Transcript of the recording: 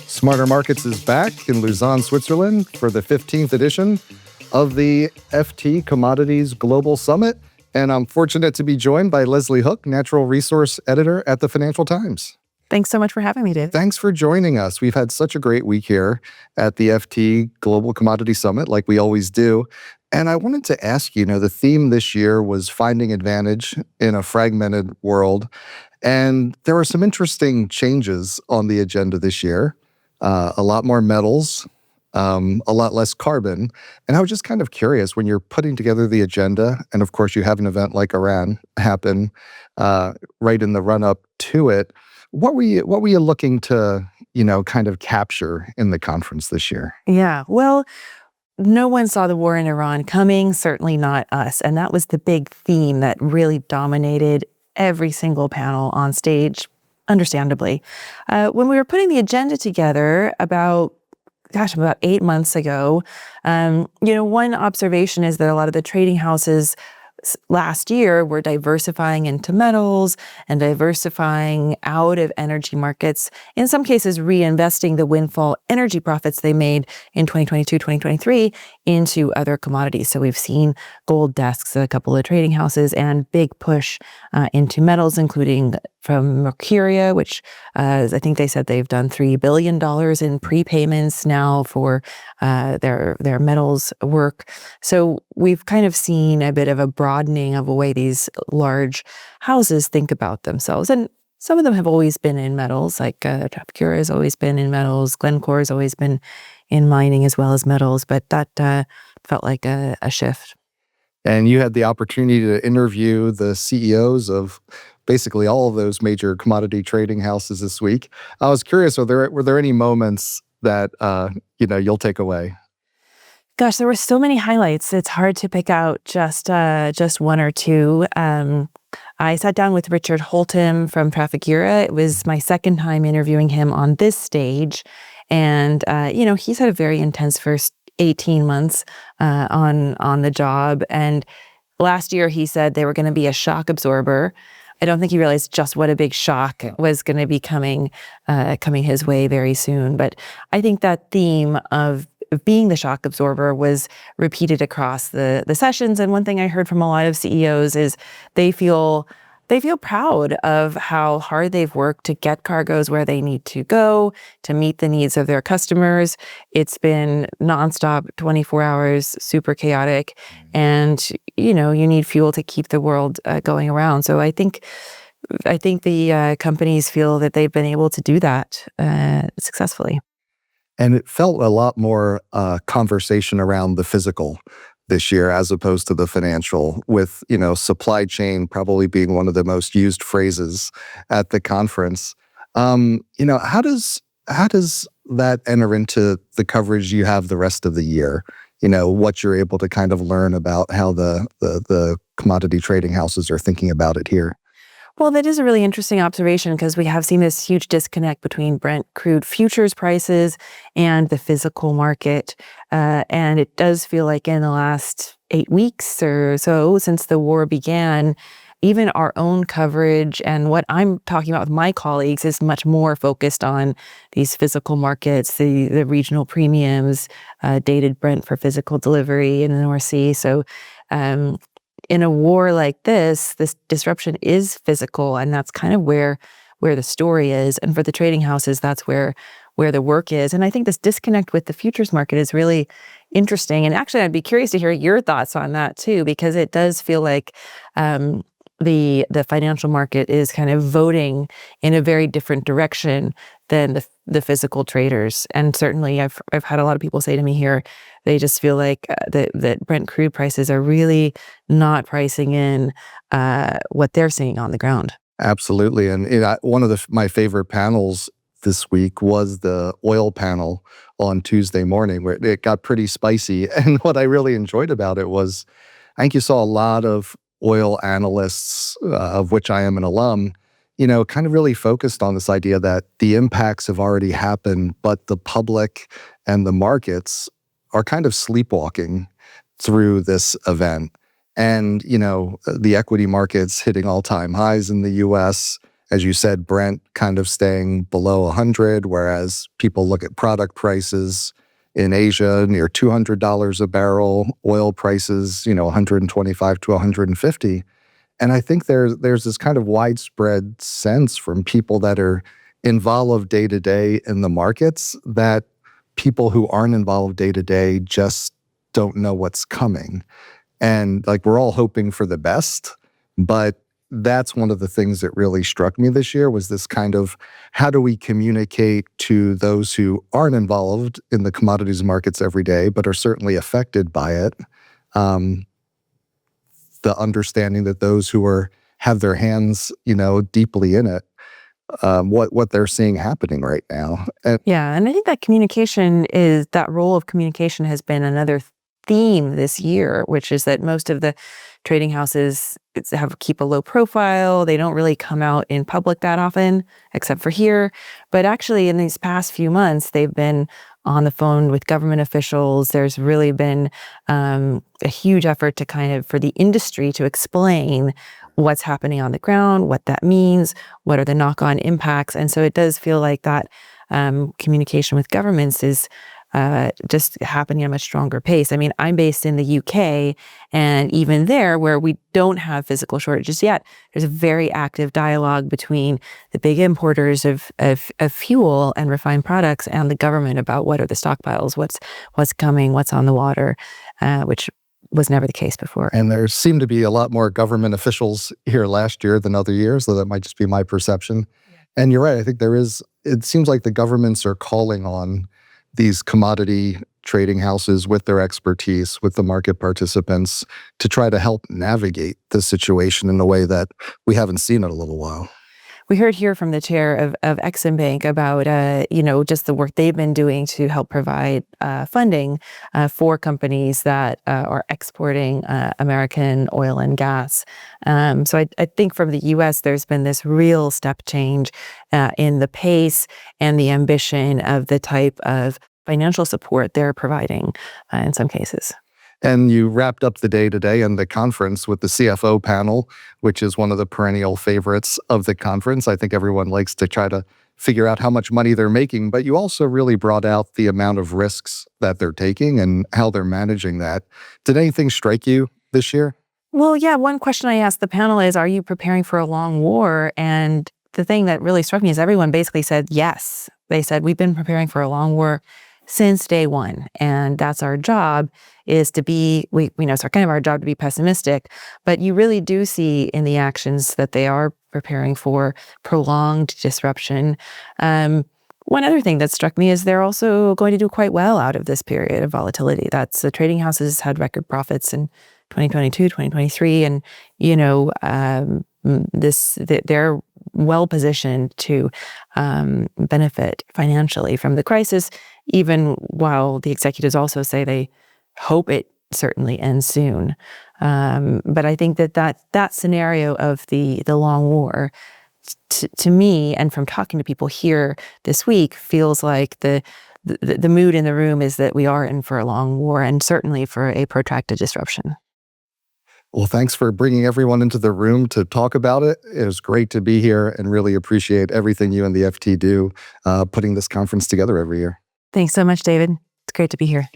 Smarter Markets is back in Lausanne, Switzerland for the 15th edition of the FT Commodities Global Summit. And I'm fortunate to be joined by Leslie Hook, Natural Resource Editor at the Financial Times. Thanks so much for having me, Dave. Thanks for joining us. We've had such a great week here at the FT Global Commodity Summit, like we always do. And I wanted to ask you, the theme this year was finding advantage in a fragmented world. And there were some interesting changes on the agenda this year. A lot more metals, a lot less carbon. And I was just kind of curious, when you're putting together the agenda, and of course you have an event like Iran happen right in the run-up to it, what were you looking to, kind of capture in the conference this year? Yeah, well, no one saw the war in Iran coming, certainly not us. And that was the big theme that really dominated every single panel on stage, understandably. When we were putting the agenda together about 8 months ago, one observation is that a lot of the trading houses last year were diversifying into metals and diversifying out of energy markets, in some cases reinvesting the windfall energy profits they made in 2022, 2023 into other commodities. So we've seen gold desks at a couple of trading houses and big push into metals, including from Mercuria, which I think they said they've done $3 billion in prepayments now for their metals work. So we've kind of seen a bit of a broadening of the way these large houses think about themselves. And some of them have always been in metals, like Mercuria has always been in metals, Glencore has always been in mining as well as metals, but that felt like a shift. And you had the opportunity to interview the CEOs of basically all of those major commodity trading houses this week. I was curious, were there any moments that you'll take away? Gosh, there were so many highlights. It's hard to pick out just one or two. I sat down with Richard Holtum from Trafigura. It was my second time interviewing him on this stage, and he's had a very intense first 18 months on the job. And last year he said they were going to be a shock absorber. I don't think he realized just what a big shock was going to be coming his way very soon. But I think that theme of being the shock absorber was repeated across the sessions. And one thing I heard from a lot of CEOs is they feel proud of how hard they've worked to get cargoes where they need to go to meet the needs of their customers. It's been nonstop, 24 hours, super chaotic, and you need fuel to keep the world going around. So I think the companies feel that they've been able to do that successfully. And it felt a lot more conversation around the physical this year as opposed to the financial, with supply chain probably being one of the most used phrases at the conference. How does that enter into the coverage you have the rest of the year? What you're able to kind of learn about how the commodity trading houses are thinking about it here. Well, that is a really interesting observation, because we have seen this huge disconnect between Brent crude futures prices and the physical market. And it does feel like in the last 8 weeks or so since the war began, even our own coverage and what I'm talking about with my colleagues is much more focused on these physical markets, the regional premiums, dated Brent for physical delivery in the North Sea. So in a war like this disruption is physical, and that's kind of where the story is. And for the trading houses, that's where the work is. And I think this disconnect with the futures market is really interesting. And actually, I'd be curious to hear your thoughts on that too, because it does feel like the financial market is kind of voting in a very different direction than the physical traders. And certainly I've had a lot of people say to me here, they just feel like that Brent crude prices are really not pricing in what they're seeing on the ground. Absolutely. And one of my favorite panels this week was the oil panel on Tuesday morning, where it got pretty spicy. And what I really enjoyed about it was, I think you saw a lot of oil analysts, of which I am an alum, kind of really focused on this idea that the impacts have already happened, but the public and the markets are kind of sleepwalking through this event. And, the equity markets hitting all-time highs in the US. As you said, Brent kind of staying below 100, whereas people look at product prices in Asia near $200 a barrel, oil prices, 125 to 150. And I think there's this kind of widespread sense from people that are involved day to day in the markets that people who aren't involved day to day just don't know what's coming. And like we're all hoping for the best, but that's one of the things that really struck me this year was this kind of how do we communicate to those who aren't involved in the commodities markets every day, but are certainly affected by it. Um, the understanding that those who have their hands, deeply in it, what they're seeing happening right now. And Yeah, and I think that role of communication has been another theme this year, which is that most of the trading houses keep a low profile. They don't really come out in public that often, except for here. But actually, in these past few months, they've been on the phone with government officials. There's really been a huge effort for the industry to explain what's happening on the ground, what that means, what are the knock-on impacts. And so it does feel like that communication with governments is just happening at a much stronger pace. I mean, I'm based in the UK, and even there, where we don't have physical shortages yet, there's a very active dialogue between the big importers of fuel and refined products and the government about what are the stockpiles, what's coming, what's on the water, which was never the case before. And there seemed to be a lot more government officials here last year than other years, so that might just be my perception. Yeah. And you're right. I think it seems like the governments are calling on these commodity trading houses with their expertise, with the market participants, to try to help navigate the situation in a way that we haven't seen in a little while. We heard here from the chair of Exim Bank about, just the work they've been doing to help provide funding for companies that are exporting American oil and gas. So I think from the U.S., there's been this real step change in the pace and the ambition of the type of financial support they're providing in some cases. And you wrapped up the day today and the conference with the CFO panel, which is one of the perennial favorites of the conference. I think everyone likes to try to figure out how much money they're making, but you also really brought out the amount of risks that they're taking and how they're managing that. Did anything strike you this year? Well, yeah, one question I asked the panel is, are you preparing for a long war? And the thing that really struck me is everyone basically said yes. They said, we've been preparing for a long war since day one. And that's our job, is to be, it's kind of our job to be pessimistic, but you really do see in the actions that they are preparing for prolonged disruption. One other thing that struck me is they're also going to do quite well out of this period of volatility. That's the trading houses had record profits in 2022, 2023, and, they're well positioned to benefit financially from the crisis, even while the executives also say they hope it certainly ends soon. But I think that scenario of the long war, to me, and from talking to people here this week, feels like the mood in the room is that we are in for a long war, and certainly for a protracted disruption. Well, thanks for bringing everyone into the room to talk about it. It was great to be here and really appreciate everything you and the FT do, putting this conference together every year. Thanks so much, David. It's great to be here.